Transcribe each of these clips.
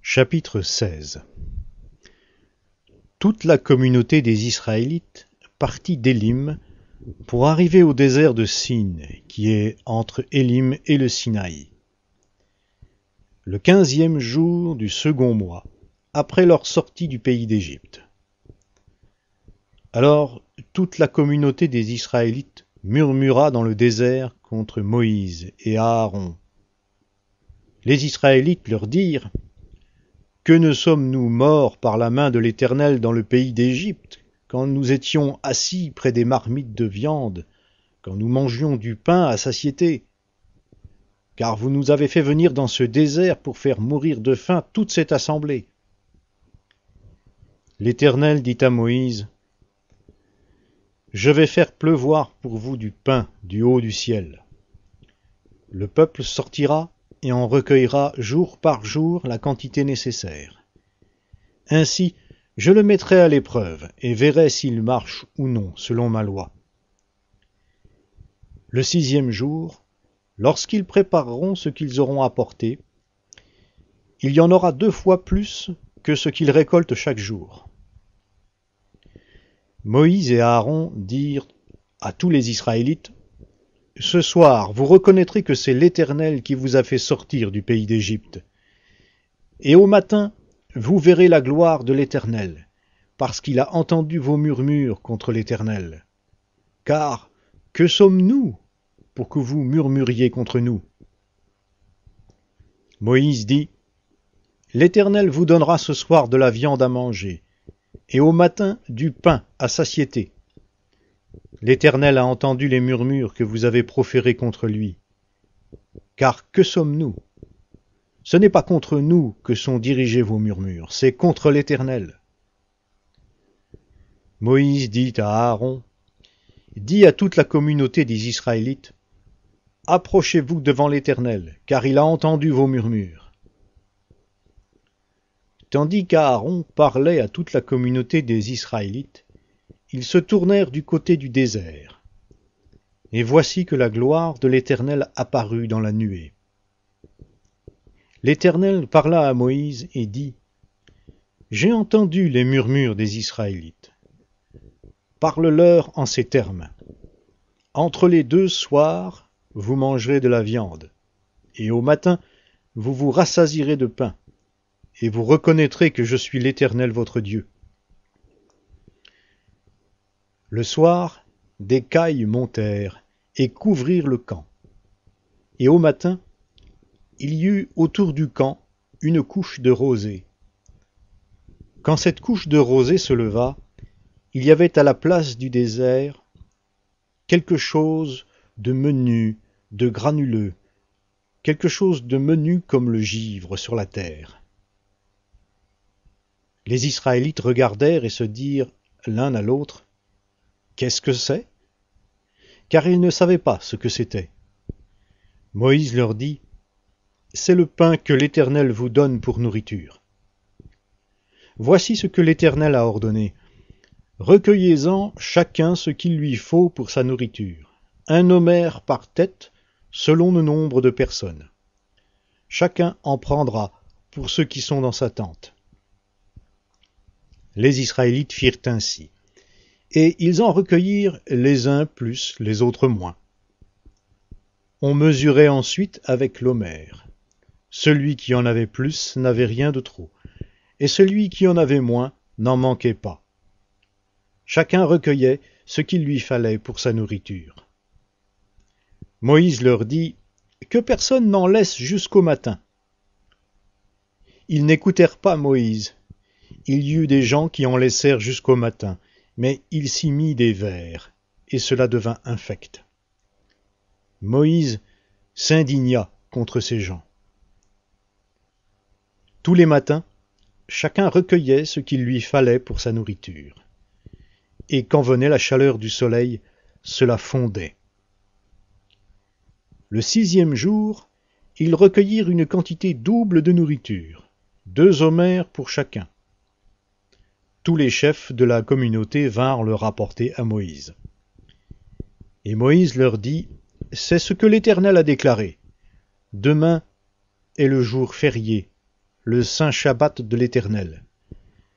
Chapitre 16. Toute la communauté des Israélites partit d'Élim pour arriver au désert de Sin, qui est entre Élim et le Sinaï. Le 15e jour du second mois, après leur sortie du pays d'Égypte. Alors toute la communauté des Israélites murmura dans le désert contre Moïse et Aaron. Les Israélites leur dirent: Que ne sommes-nous morts par la main de l'Éternel dans le pays d'Égypte, quand nous étions assis près des marmites de viande, quand nous mangions du pain à satiété? Car vous nous avez fait venir dans ce désert pour faire mourir de faim toute cette assemblée. L'Éternel dit à Moïse: Je vais faire pleuvoir pour vous du pain du haut du ciel. Le peuple sortira et en recueillera jour par jour la quantité nécessaire. Ainsi, je le mettrai à l'épreuve et verrai s'il marche ou non selon ma loi. Le 6e jour, lorsqu'ils prépareront ce qu'ils auront apporté, il y en aura 2 fois plus que ce qu'ils récoltent chaque jour. Moïse et Aaron dirent à tous les Israélites: Ce soir, vous reconnaîtrez que c'est l'Éternel qui vous a fait sortir du pays d'Égypte. Et au matin, vous verrez la gloire de l'Éternel, parce qu'il a entendu vos murmures contre l'Éternel. Car que sommes-nous pour que vous murmuriez contre nous? Moïse dit: L'Éternel vous donnera ce soir de la viande à manger, et au matin du pain à satiété. L'Éternel a entendu les murmures que vous avez proférés contre lui. Car que sommes-nous? Ce n'est pas contre nous que sont dirigés vos murmures, c'est contre l'Éternel. Moïse dit à Aaron: Dis à toute la communauté des Israélites: Approchez-vous devant l'Éternel, car il a entendu vos murmures. Tandis qu'Aaron parlait à toute la communauté des Israélites, ils se tournèrent du côté du désert. Et voici que la gloire de l'Éternel apparut dans la nuée. L'Éternel parla à Moïse et dit: J'ai entendu les murmures des Israélites. Parle-leur en ces termes: Entre les 2 soirs, vous mangerez de la viande, et au matin, vous vous rassasierez de pain, et vous reconnaîtrez que je suis l'Éternel votre Dieu. Le soir, des cailles montèrent et couvrirent le camp. Et au matin, il y eut autour du camp une couche de rosée. Quand cette couche de rosée se leva, il y avait à la place du désert quelque chose de menu, de granuleux, quelque chose de menu comme le givre sur la terre. Les Israélites regardèrent et se dirent l'un à l'autre: Qu'est-ce que c'est? Car ils ne savaient pas ce que c'était. Moïse leur dit: C'est le pain que l'Éternel vous donne pour nourriture. Voici ce que l'Éternel a ordonné: Recueillez-en chacun ce qu'il lui faut pour sa nourriture, 1 omer par tête, selon le nombre de personnes. Chacun en prendra pour ceux qui sont dans sa tente. Les Israélites firent ainsi. Et ils en recueillirent les uns plus, les autres moins. On mesurait ensuite avec l'omer. Celui qui en avait plus n'avait rien de trop, et celui qui en avait moins n'en manquait pas. Chacun recueillait ce qu'il lui fallait pour sa nourriture. Moïse leur dit: Que personne n'en laisse jusqu'au matin. Ils n'écoutèrent pas Moïse. Il y eut des gens qui en laissèrent jusqu'au matin, mais il s'y mit des vers, et cela devint infect. Moïse s'indigna contre ces gens. Tous les matins, chacun recueillait ce qu'il lui fallait pour sa nourriture. Et quand venait la chaleur du soleil, cela fondait. Le 6e jour, ils recueillirent une quantité double de nourriture, 2 omers pour chacun. Tous les chefs de la communauté vinrent le rapporter à Moïse. Et Moïse leur dit: C'est ce que l'Éternel a déclaré. Demain est le jour férié, le saint Shabbat de l'Éternel.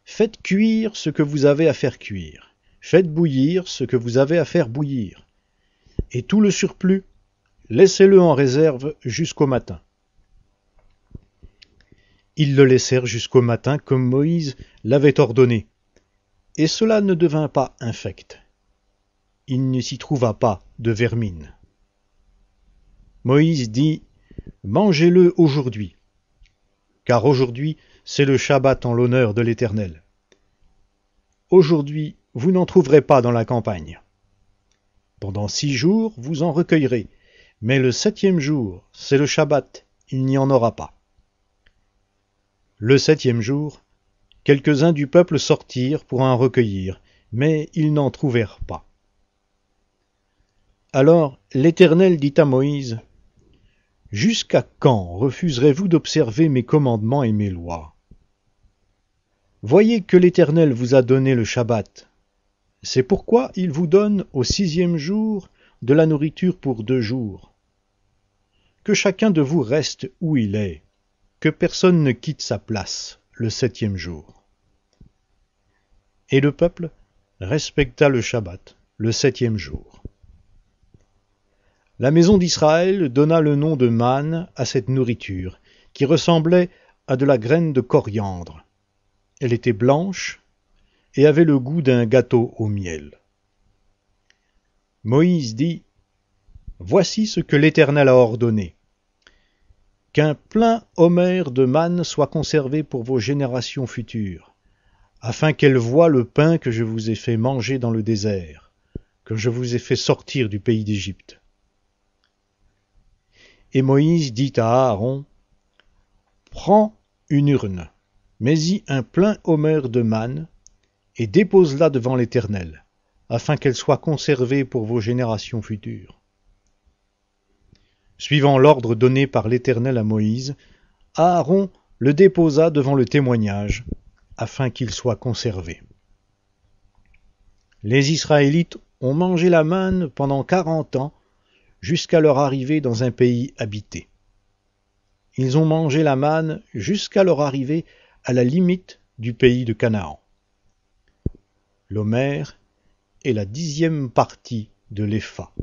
Faites cuire ce que vous avez à faire cuire, faites bouillir ce que vous avez à faire bouillir, et tout le surplus, laissez-le en réserve jusqu'au matin. Ils le laissèrent jusqu'au matin comme Moïse l'avait ordonné, et cela ne devint pas infect. Il ne s'y trouva pas de vermine. Moïse dit, « Mangez-le aujourd'hui, car aujourd'hui c'est le Shabbat en l'honneur de l'Éternel. Aujourd'hui vous n'en trouverez pas dans la campagne. Pendant 6 jours vous en recueillerez, mais le 7e jour, c'est le Shabbat, il n'y en aura pas. » Le 7e jour, quelques-uns du peuple sortirent pour en recueillir, mais ils n'en trouvèrent pas. Alors l'Éternel dit à Moïse, « Jusqu'à quand refuserez-vous d'observer mes commandements et mes lois? Voyez que l'Éternel vous a donné le Shabbat. C'est pourquoi il vous donne au 6e jour de la nourriture pour 2 jours. Que chacun de vous reste où il est, que personne ne quitte sa place le 7e jour. » Et le peuple respecta le Shabbat le 7e jour. La maison d'Israël donna le nom de manne à cette nourriture, qui ressemblait à de la graine de coriandre. Elle était blanche et avait le goût d'un gâteau au miel. Moïse dit, « Voici ce que l'Éternel a ordonné. Qu'un plein homère de manne soit conservé pour vos générations futures, afin qu'elles voient le pain que je vous ai fait manger dans le désert, que je vous ai fait sortir du pays d'Égypte. » Et Moïse dit à Aaron, « Prends une urne, mets-y un plein homère de manne, et dépose-la devant l'Éternel, afin qu'elle soit conservée pour vos générations futures. » Suivant l'ordre donné par l'Éternel à Moïse, Aaron le déposa devant le témoignage, afin qu'il soit conservé. Les Israélites ont mangé la manne pendant 40 ans, jusqu'à leur arrivée dans un pays habité. Ils ont mangé la manne jusqu'à leur arrivée à la limite du pays de Canaan. L'homère est la 10e partie de l'épha.